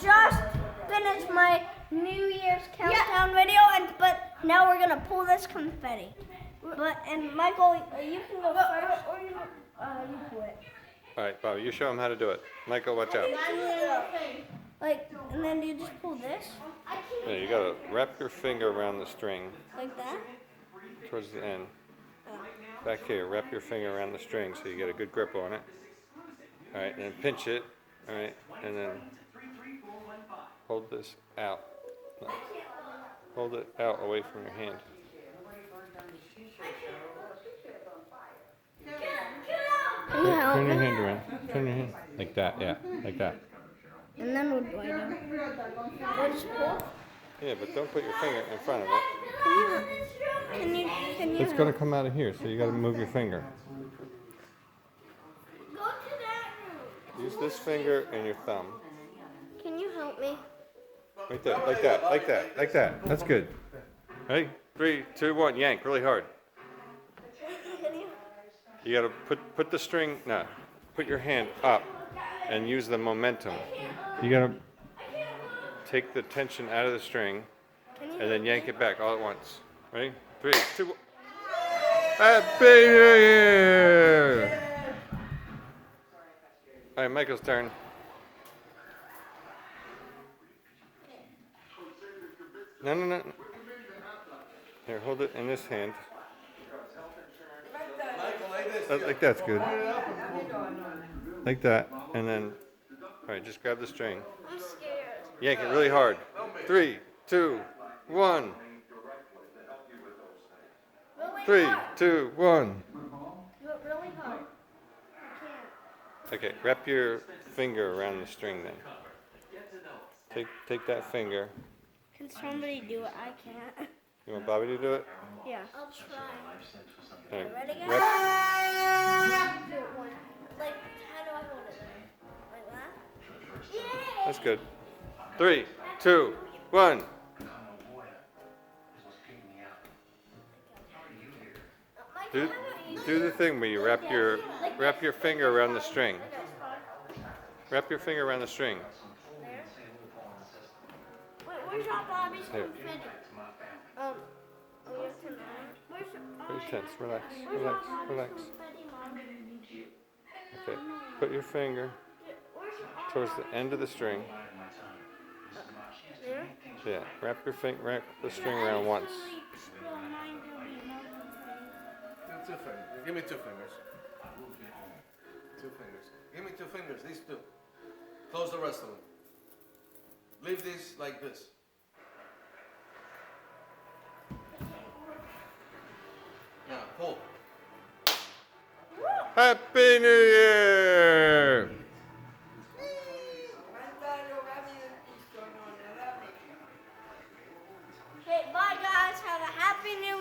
just finished my New Year's countdown video, but now we're gonna pull this confetti. And Michael, you can go first, or you pull it. All right, Bob, you show him how to do it. Michael, watch out. And then you just pull this. Yeah, you gotta wrap your finger around the string Like that. towards the end. Back here, wrap your finger around the string so you get a good grip on it. All right, and then pinch it. All right, and then hold this out. Hold it out away from your hand. Can you help Turn your me? hand around. Turn your hand. Like that, yeah, like that. And then what do I do? I just pull? Yeah, but don't put your finger in front of it. Can you It's help? gonna come out of here, so you gotta move your finger. Go to that room. Use this finger and your thumb. Can you help me? Right there, like that, like that, like that. That's good. Ready? 3, 2, 1. Yank really hard. Can you? You gotta put the string. No, put your hand up and use the momentum. You gotta take the tension out of the string and then yank it back all at once. Ready? 3, 2, 1. Happy New Year! All right, Michael's turn. No, no, no. Here, hold it in this hand. Like that's good. Like that, and then, all right, just grab the string. I'm scared. Yank it really hard. 3, 2, 1. 3, 2, 1. Really hard. Okay, wrap your finger around the string then. Take that finger. Can somebody do it? I can't. You want Bobby to do it? Yeah. I'll try. All right. Ready, guys? Wrap- Like, how do I hold it? Like that? Yeah. That's good. 3, 2, 1. Do the thing where you wrap your finger around the string. Wrap your finger around the string. Wait, where's our Bobby's Here. confetti? Pretty tense. Relax. Relax. Relax. Okay. Put your finger towards the end of the string. Yeah. Wrap the string around once. Two fingers. Give me 2 fingers. 2 fingers. Give me 2 fingers. These 2. Close the rest of them. Leave these like this. Now pull. Happy New Year! Okay, bye guys. Have a happy New